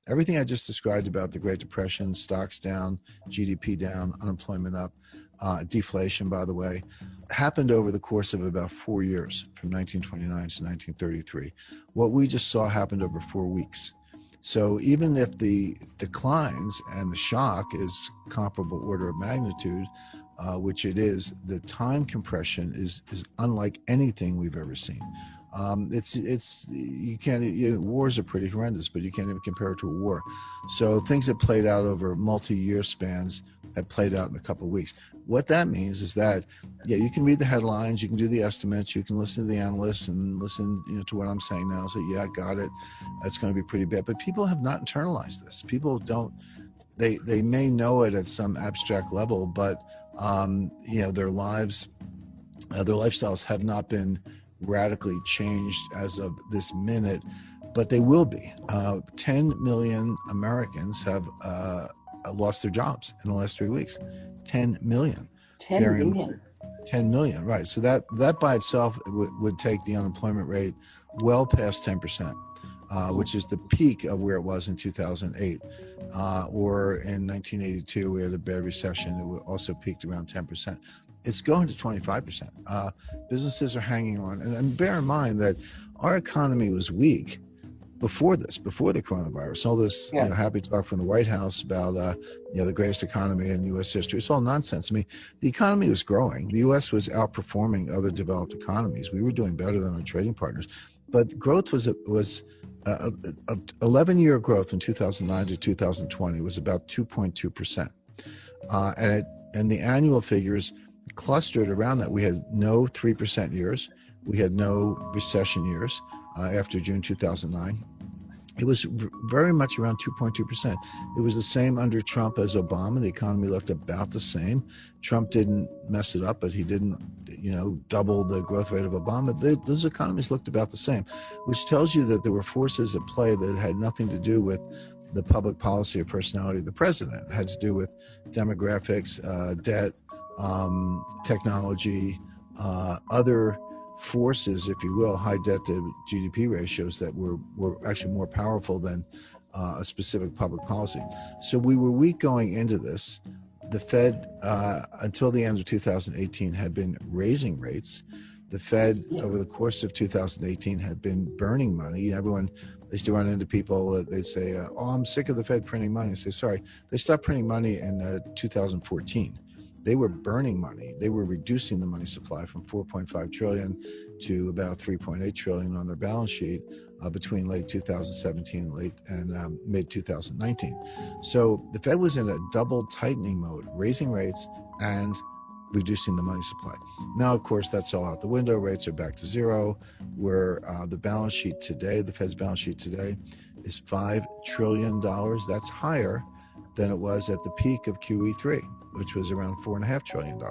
everything I just described about the Great Depression, stocks down, GDP down, unemployment up, deflation, by the way, happened over the course of about 4 years, from 1929 to 1933. What we just saw happened over 4 weeks. So even if the declines and the shock is comparable order of magnitude, which it is, the time compression is unlike anything we've ever seen. You can't, wars are pretty horrendous, but you can't even compare it to a war. So things that played out over multi-year spans have played out in a couple of weeks. What that means is that, you can read the headlines, you can do the estimates, you can listen to the analysts and listen, to what I'm saying now. Say, I got it. That's going to be pretty bad. But people have not internalized this. People don't. They may know it at some abstract level, but their lives, their lifestyles have not been radically changed as of this minute, but they will be. 10 million Americans have lost their jobs in the last 3 weeks. 10 million. 10 million. 10 million, right. So that by itself would take the unemployment rate well past 10%, which is the peak of where it was in 2008. Or in 1982, we had a bad recession. It also peaked around 10%. It's going to 25%. Businesses are hanging on. And bear in mind that our economy was weak before the coronavirus. All this happy talk from the White House about the greatest economy in U.S. history. It's all nonsense. I mean, the economy was growing. The U.S. was outperforming other developed economies. We were doing better than our trading partners. But growth was 11-year growth in 2009 to 2020 was about 2.2%. And the annual figures clustered around that. We had no 3% years. We had no recession years after June 2009. It was very much around 2.2%. It was the same under Trump as Obama. The economy looked about the same. Trump didn't mess it up, but he didn't, double the growth rate of Obama. Those economies looked about the same, which tells you that there were forces at play that had nothing to do with the public policy or personality of the president. It had to do with demographics, debt, technology, other forces, if you will, high debt to GDP ratios that were actually more powerful than a specific public policy. So we were weak going into this. The Fed, until the end of 2018, had been raising rates. The Fed, over the course of 2018, had been burning money. Everyone, they used to run into people, they'd say, I'm sick of the Fed printing money. I say, sorry, they stopped printing money in 2014. They were burning money. They were reducing the money supply from 4.5 trillion to about 3.8 trillion on their balance sheet between late 2017 and mid 2019. So the Fed was in a double tightening mode, raising rates and reducing the money supply. Now, of course, that's all out the window. Rates are back to zero. Where the balance sheet today, the Fed's balance sheet today, is $5 trillion. That's higher than it was at the peak of QE3, which was around $4.5 trillion.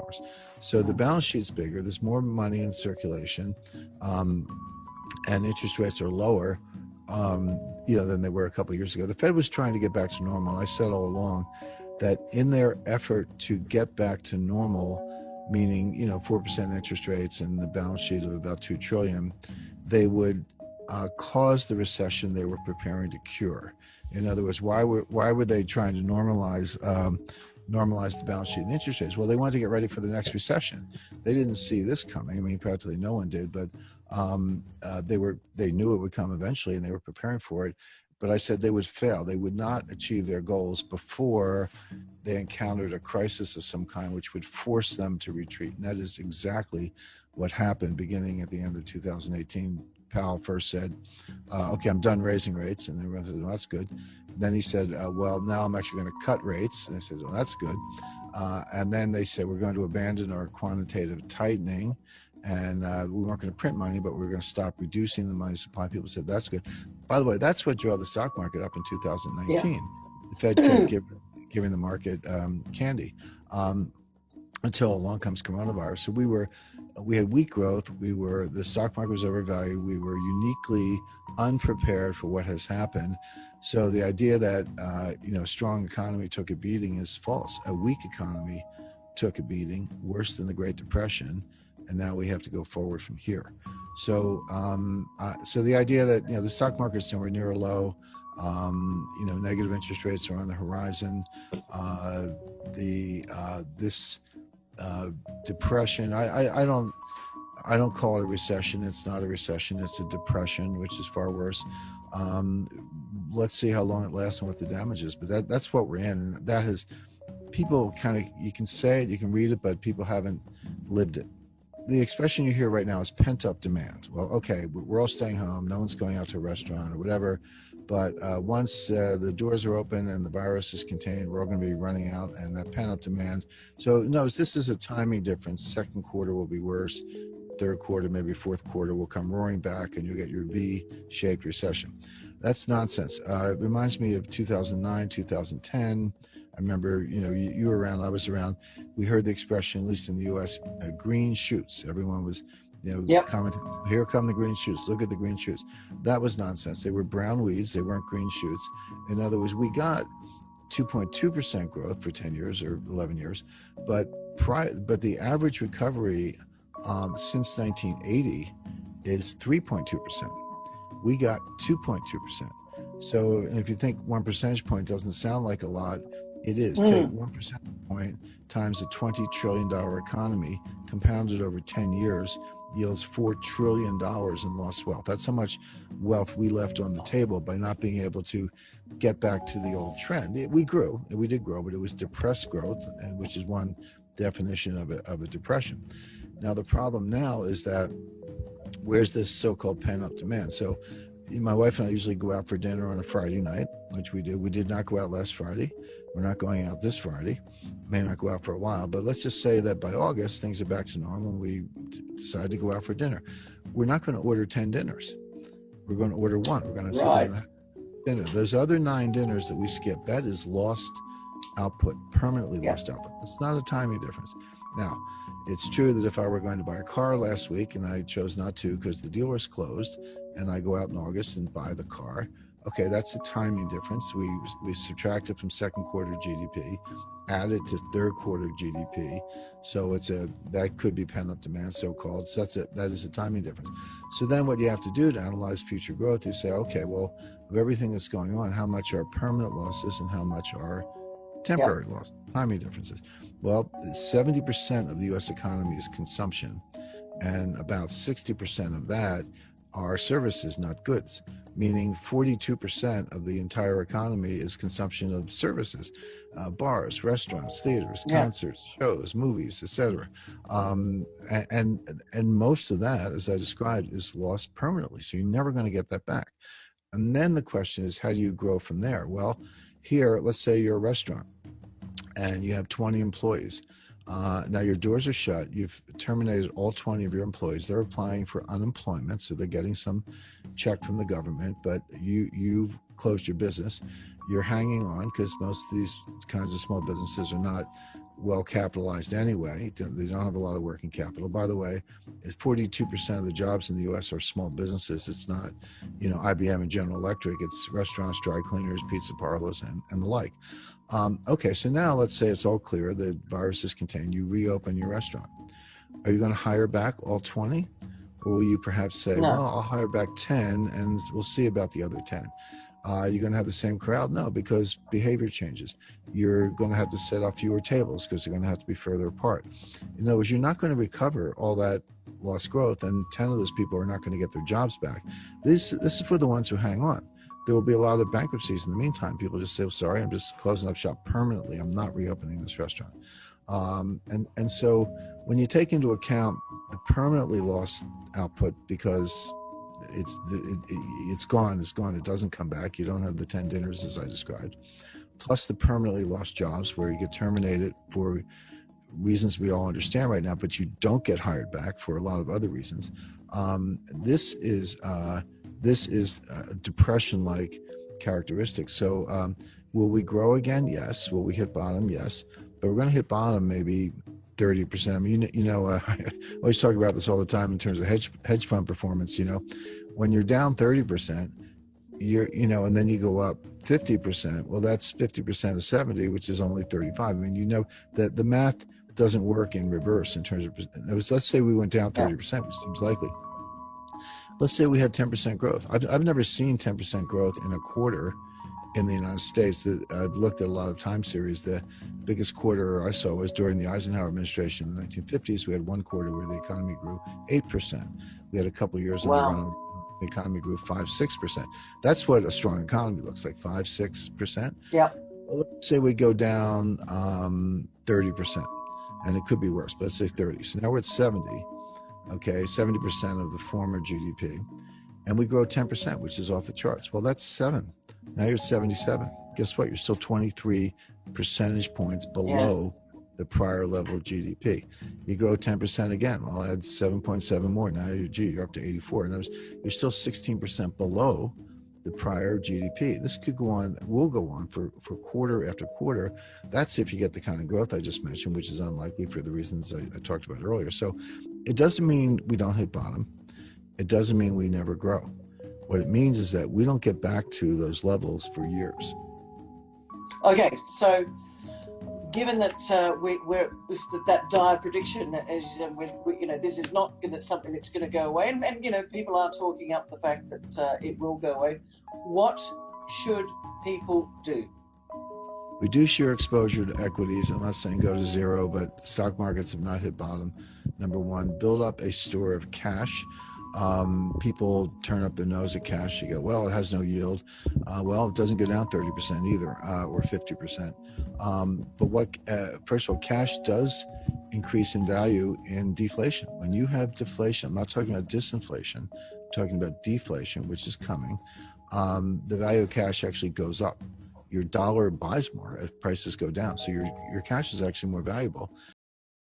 So the balance sheet's bigger. There's more money in circulation, and interest rates are lower, than they were a couple of years ago. The Fed was trying to get back to normal. And I said all along that in their effort to get back to normal, meaning 4% interest rates and the balance sheet of about $2 trillion, they would cause the recession they were preparing to cure. In other words, why were they trying to normalize the balance sheet and interest rates? Well, they wanted to get ready for the next recession. They didn't see this coming. I mean, practically no one did, but they knew it would come eventually, and they were preparing for it. But I said they would fail. They would not achieve their goals before they encountered a crisis of some kind, which would force them to retreat. And that is exactly what happened beginning at the end of 2018. Powell first said, okay, I'm done raising rates. And everyone said, well, that's good. And then he said, well, now I'm actually going to cut rates. And I said, well, that's good. And then they said, we're going to abandon our quantitative tightening. And we weren't going to print money, but we were going to stop reducing the money supply. People said, that's good. By the way, that's what drove the stock market up in 2019. Yeah. The Fed kept giving the market candy until along comes coronavirus. So we had weak growth. The stock market was overvalued. We were uniquely unprepared for what has happened. So the idea that a strong economy took a beating is false. A weak economy took a beating, worse than the Great Depression, and now we have to go forward from here. So so the idea that the stock market is somewhere near a low, Negative interest rates are on the horizon. This depression, I don't call it a recession. It's not a recession. It's a depression, which is far worse. Let's see how long it lasts and what the damage is. But that's what we're in. And that has people you can say it, you can read it, but people haven't lived it. The expression you hear right now is pent up demand. Well, okay, we're all staying home. No one's going out to a restaurant or whatever. But once the doors are open and the virus is contained, we're all going to be running out, and that pent up demand. So no, this is a timing difference. Second quarter will be worse. Third quarter, maybe fourth quarter will come roaring back, and you'll get your V-shaped recession. That's nonsense. It reminds me of 2009, 2010. I remember, you were around, I was around. We heard the expression, at least in the U.S., green shoots. Everyone was, commenting, here come the green shoots. Look at the green shoots. That was nonsense. They were brown weeds. They weren't green shoots. In other words, we got 2.2% growth for 10 years or 11 years, but the average recovery since 1980 is 3.2%. We got 2.2%. So, and if you think 1 percentage point doesn't sound like a lot, it is. Take 1 percentage point times a $20 trillion economy, compounded over 10 years, yields $4 trillion in lost wealth. That's how much wealth we left on the table by not being able to get back to the old trend. We did grow, but it was depressed growth, and which is one definition of a depression. Now, the problem now is that where's this so-called pent-up demand? So my wife and I usually go out for dinner on a Friday night, which we do. We did not go out last Friday. We're not going out this Friday. May not go out for a while, but let's just say that by August, things are back to normal and we decide to go out for dinner. We're not going to order 10 dinners. We're going to order one. We're going to sit down and have dinner. Those other 9 dinners that we skip, that is lost output, permanently lost output. It's not a timing difference. Now, it's true that if I were going to buy a car last week and I chose not to because the dealer's closed, and I go out in August and buy the car, okay, that's a timing difference. We subtract it from second quarter GDP, add it to third quarter GDP. So that could be pent-up demand, so-called. So that is a timing difference. So then what you have to do to analyze future growth, you say, okay, well, of everything that's going on, how much are permanent losses and how much are temporary losses, timing differences? Well, 70% of the U.S. economy is consumption, and about 60% of that are services, not goods, meaning 42% of the entire economy is consumption of services, bars, restaurants, theaters, concerts, shows, movies, etc. And most of that, as I described, is lost permanently. So you're never going to get that back. And then the question is, how do you grow from there? Well, here, let's say you're a restaurant and you have 20 employees. Now your doors are shut. You've terminated all 20 of your employees. They're applying for unemployment, so they're getting some check from the government, but you've closed your business. You're hanging on because most of these kinds of small businesses are not well capitalized anyway. They don't have a lot of working capital. By the way, 42% of the jobs in the U.S. are small businesses. It's not, IBM and General Electric. It's restaurants, dry cleaners, pizza parlors, and the like. Okay, so now let's say it's all clear, the virus is contained, you reopen your restaurant. Are you going to hire back all 20? Or will you perhaps say, well, I'll hire back 10 and we'll see about the other 10? You're going to have the same crowd? No, because behavior changes. You're going to have to set up fewer tables because they're going to have to be further apart. In other words, you're not going to recover all that lost growth, and 10 of those people are not going to get their jobs back. This is for the ones who hang on. There will be a lot of bankruptcies in the meantime. People just say, well, sorry, I'm just closing up shop permanently. I'm not reopening this restaurant. And so when you take into account the permanently lost output because it's gone, it doesn't come back. You don't have the 10 dinners as I described, plus the permanently lost jobs where you get terminated for reasons we all understand right now, but you don't get hired back for a lot of other reasons. This is depression-like characteristics. So will we grow again? Yes. Will we hit bottom? Yes. But we're going to hit bottom maybe 30%. I mean, I always talk about this all the time in terms of hedge fund performance. When you're down 30%, and then you go up 50%. Well, that's 50% of 70, which is only 35. I mean, that the math doesn't work in reverse in terms of. Let's say we went down 30%, which seems likely. Let's say we had 10% growth. I've never seen 10% growth in a quarter in the United States. I've looked at a lot of time series. The biggest quarter I saw was during the Eisenhower administration in the 1950s. We had one quarter where the economy grew 8%. We had a couple of years in a run, the economy grew 5-6%. That's what a strong economy looks like, 5-6%. Yeah. Well, let's say we go down 30%, and it could be worse, but let's say 30. So now we're at 70. Okay, 70% of the former GDP, and we grow 10%, which is off the charts. Well, that's 7. Now you're at 77. Guess what? You're still 23 percentage points below the prior level of GDP. You grow 10% again. Well, add 7.7 more. Now you're up to 84. And you're still 16% below the prior GDP. This could go on, will go on for quarter after quarter. That's if you get the kind of growth I just mentioned, which is unlikely for the reasons I talked about earlier. So it doesn't mean we don't hit bottom. It doesn't mean we never grow. What it means is that we don't get back to those levels for years. Okay, so given that we're that dire prediction, as you said, this is not something that's going to go away, and people are talking up the fact that it will go away. What should people do? Reduce your exposure to equities. I'm not saying go to zero, but stock markets have not hit bottom. Number one, build up a store of cash. People turn up their nose at cash. You go, well, it has no yield. Well, it doesn't go down 30% either, or 50%. But first of all, cash does increase in value in deflation. When you have deflation, I'm not talking about disinflation, I'm talking about deflation, which is coming. The value of cash actually goes up. Your dollar buys more if prices go down. So your cash is actually more valuable.